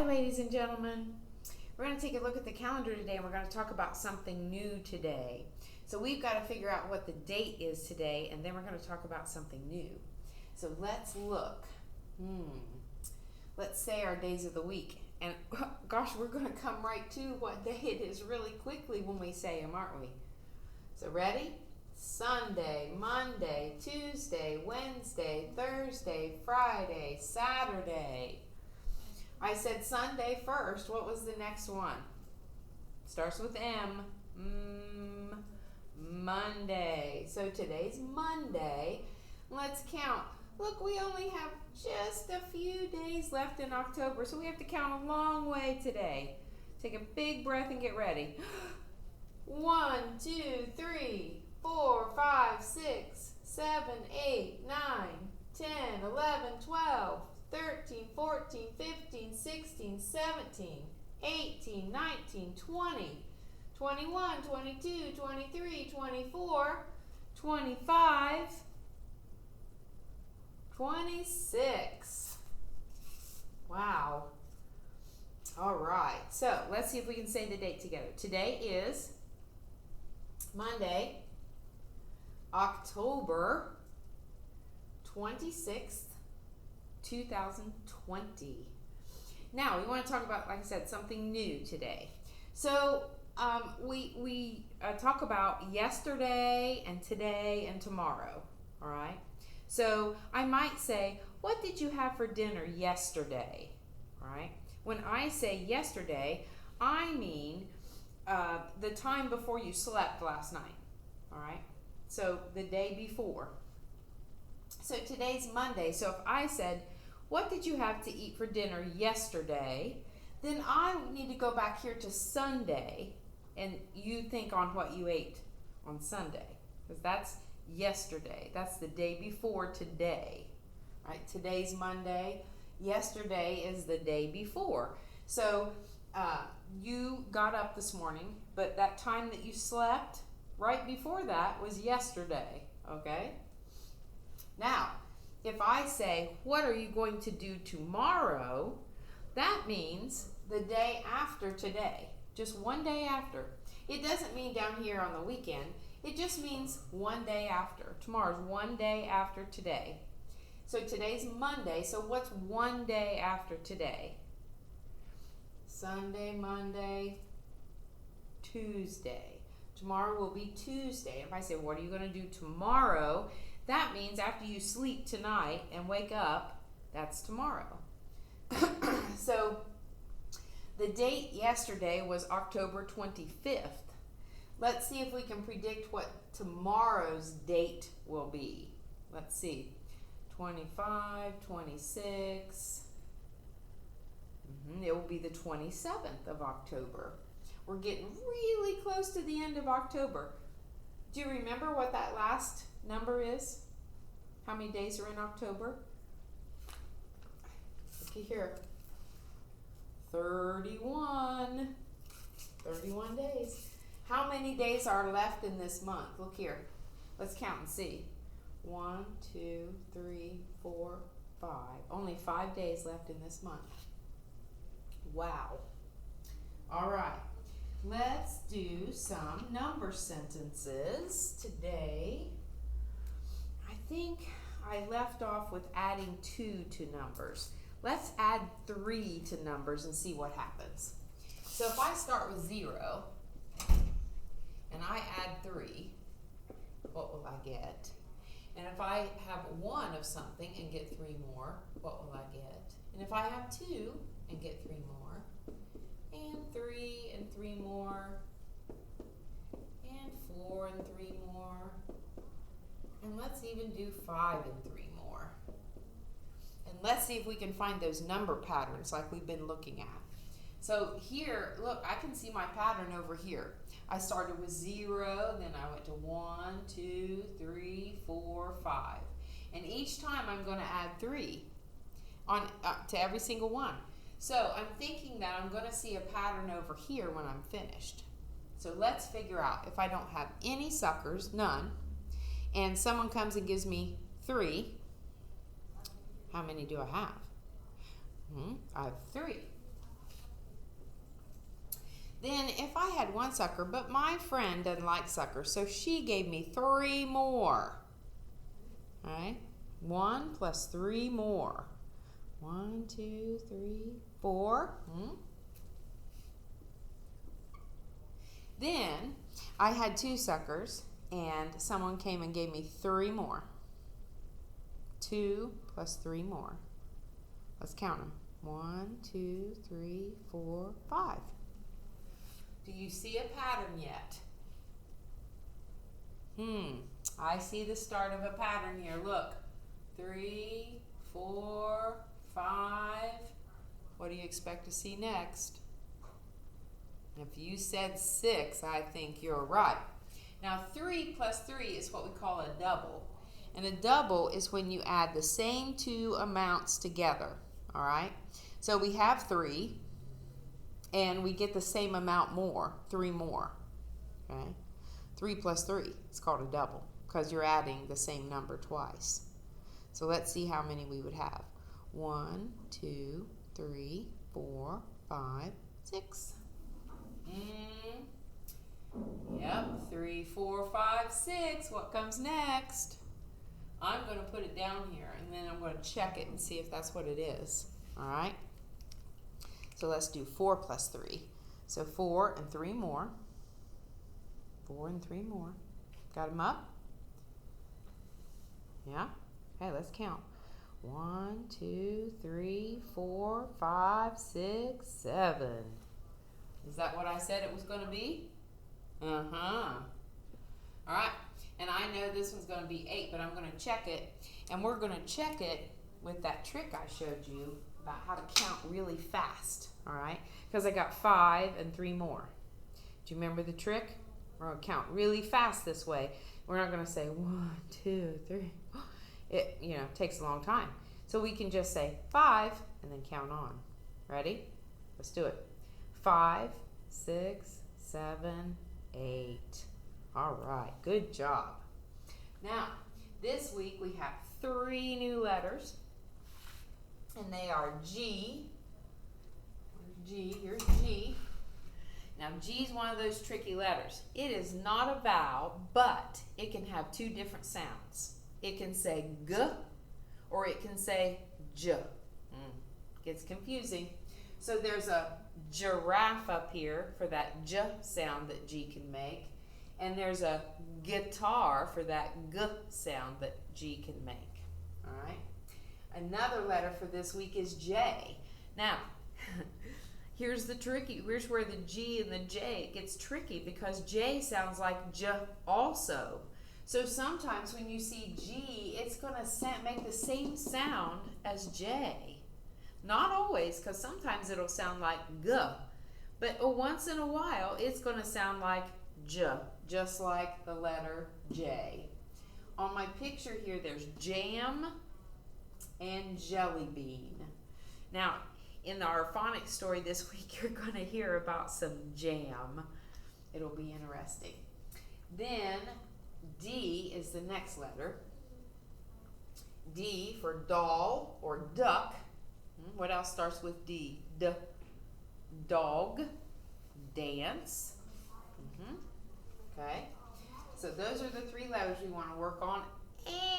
Hi, ladies and gentlemen. We're going to take a look at the calendar today, and we're going to talk about something new today. So we've got to figure out what the date is today, and then we're going to talk about something new. So let's look. Let's say our days of the week. And gosh, we're going to come right to what day it is really quickly when we say them, aren't we? So ready? Sunday, Monday, Tuesday, Wednesday, Thursday, Friday, Saturday. I said Sunday first. What was the next one? Starts with M. Monday. So today's Monday. Let's count. Look, we only have just a few days left in October, so we have to count a long way today. Take a big breath and get ready. 1, 2, 3, 4, 5, 6, 7, 8, 9, 10, 11, 12, 13, 14, 15, 16, 17, 18, 19, 20, 21, 22, 23, 24, 25, 26. Wow. All right. So let's see if we can say the date together. Today is Monday, October 26th, 2020. Now we want to talk about, like I said, something new today. So we talk about yesterday and today and tomorrow. All right. So I might say, what did you have for dinner yesterday? All right. When I say yesterday, I mean the time before you slept last night. All right. So the day before. So today's Monday. So if I said, what did you have to eat for dinner yesterday? Then I need to go back here to Sunday, and you think on what you ate on Sunday, because that's yesterday. That's the day before today. Right? Today's Monday. Yesterday is the day before. So you got up this morning, but that time that you slept right before that was yesterday. Okay? Now, if I say, what are you going to do tomorrow? That means the day after today. Just one day after. It doesn't mean down here on the weekend. It just means one day after. Tomorrow's one day after today. So today's Monday. So what's one day after today? Sunday, Monday, Tuesday. Tomorrow will be Tuesday. If I say, what are you going to do tomorrow? That means after you sleep tonight and wake up, that's tomorrow. So the date yesterday was October 25th. Let's see if we can predict what tomorrow's date will be. Let's see. 25, 26. It will be the 27th of October. We're getting really close to the end of October. Do you remember what that last number is? How many days are in October? Looky here. 31. 31 days. How many days are left in this month? Look here. Let's count and see. 1, 2, 3, 4, 5. Only 5 days left in this month. Wow. All right. Let's do some number sentences today. I think I left off with adding 2 to numbers. Let's add 3 to numbers and see what happens. So if I start with 0 and I add 3, what will I get? And if I have 1 of something and get 3 more, what will I get? And if I have 2 and get 3 more, and 3 and 3 more, and 4 and 3 more, and let's even do 5 and 3 more. And let's see if we can find those number patterns like we've been looking at. So here, look, I can see my pattern over here. I started with 0, then I went to 1, 2, 3, 4, 5. And each time I'm going to add 3 on to every single one. So I'm thinking that I'm going to see a pattern over here when I'm finished. So let's figure out, if I don't have any suckers, none, and someone comes and gives me 3, how many do I have? I have 3. Then if I had one sucker, but my friend doesn't like suckers, so she gave me 3 more. All right, 1 plus 3 more. 1, 2, 3, 4. Then I had 2 suckers, and someone came and gave me 3 more. 2 plus 3 more. Let's count them. 1, 2, 3, 4, 5. Do you see a pattern yet? I see the start of a pattern here. Look. 3, 4, 5. What do you expect to see next? If you said 6, I think you're right. Now 3 plus 3 is what we call a double. And a double is when you add the same 2 amounts together. All right? So we have 3, and we get the same amount more, 3 more. Okay? 3 plus 3, it's called a double because you're adding the same number twice. So let's see how many we would have. 1, 2, 3, 4, 5, 6. Yep, 3, 4, 5, 6. What comes next? I'm going to put it down here, and then I'm going to check it and see if that's what it is. All right? So let's do 4 plus 3. So 4 and 3 more. 4 and 3 more. Got them up? Yeah? Okay, let's count. 1, 2, 3, 4, 5, 6, 7. Is that what I said it was going to be? All right. And I know this one's going to be 8, but I'm going to check it. And we're going to check it with that trick I showed you about how to count really fast. All right? Because I got 5 and 3 more. Do you remember the trick? We're going to count really fast this way. We're not going to say 1, 2, 3. It, takes a long time. So we can just say 5 and then count on. Ready? Let's do it. 5, 6, 7, 8. All right, good job. Now, this week we have 3 new letters, and they are G. Where's G? Here's G. Now, G is one of those tricky letters. It is not a vowel, but it can have 2 different sounds. It can say G, or it can say J. Gets confusing. So there's a giraffe up here for that J sound that G can make. And there's a guitar for that G sound that G can make. All right. Another letter for this week is J. Now, here's where the G and the J gets tricky because J sounds like J also. So sometimes when you see G, it's going to make the same sound as J. Not always, because sometimes it'll sound like G. But once in a while, it's going to sound like J, just like the letter J. On my picture here, there's jam and jelly bean. Now, in our phonics story this week, you're going to hear about some jam. It'll be interesting. Then D is the next letter. D for doll or duck. What else starts with D? Dog, dance. Okay, so those are the 3 letters we want to work on.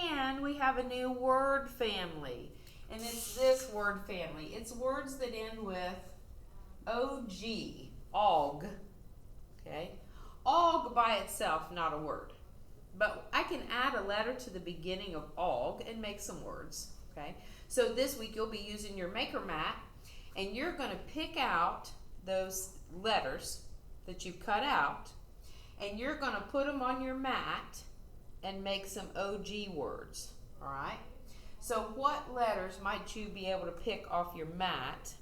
And we have a new word family. And it's this word family. It's words that end with O-G, og. Okay, og by itself, not a word. But I can add a letter to the beginning of og and make some words. Okay, so this week you'll be using your maker mat, and you're going to pick out those letters that you've cut out, and you're going to put them on your mat and make some OG words. All right? So what letters might you be able to pick off your mat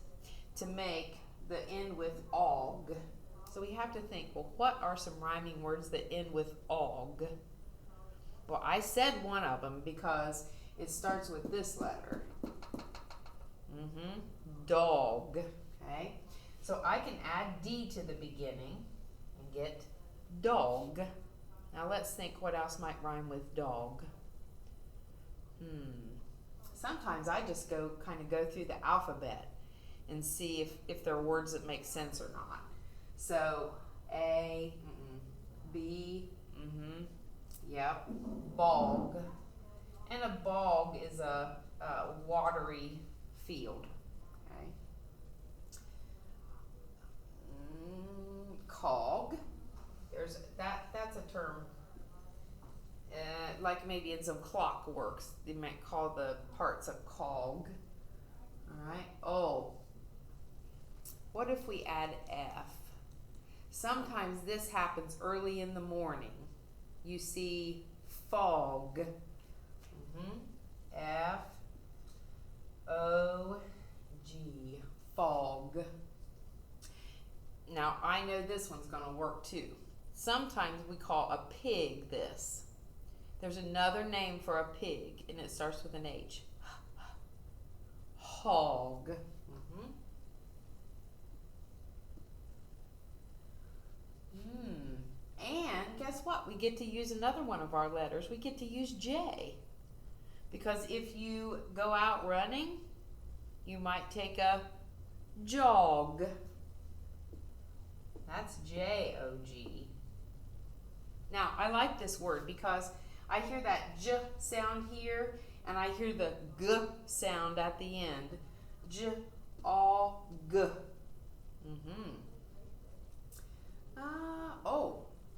to make the end with og? So we have to think, well, what are some rhyming words that end with og? Well, I said one of them because it starts with this letter. Dog. Okay? So I can add D to the beginning and get dog. Now let's think what else might rhyme with dog. Sometimes I just kind of go through the alphabet and see if there are words that make sense or not. So A, B, yep, bog. And a bog is a watery field. Okay. Cog. That's a term. Like maybe in some clockworks, they might call the parts a cog. All right. Oh. What if we add F? Sometimes this happens early in the morning. You see fog. F-O-G. Fog. Now, I know this one's going to work too. Sometimes we call a pig this. There's another name for a pig, and it starts with an H. Hog. And guess what? We get to use another one of our letters. We get to use J. Because if you go out running, you might take a jog. That's J-O-G. Now, I like this word because I hear that J sound here, and I hear the G sound at the end. J-O-G.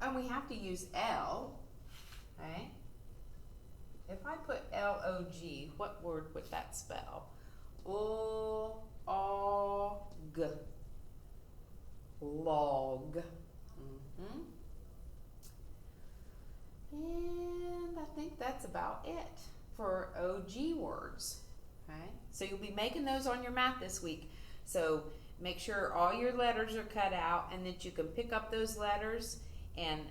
And we have to use L, okay? If I put L-O-G, what word would that spell? O-O-G. Log. And I think that's about it for OG words, okay? So you'll be making those on your mat this week. So make sure all your letters are cut out and that you can pick up those letters and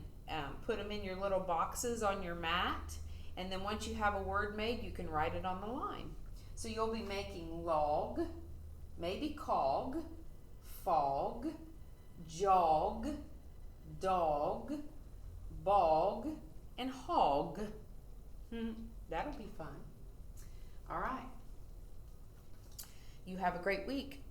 put them in your little boxes on your mat. And then once you have a word made, you can write it on the line. So you'll be making log, maybe cog, fog, jog, dog, bog, and hog. That'll be fun. All right. You have a great week.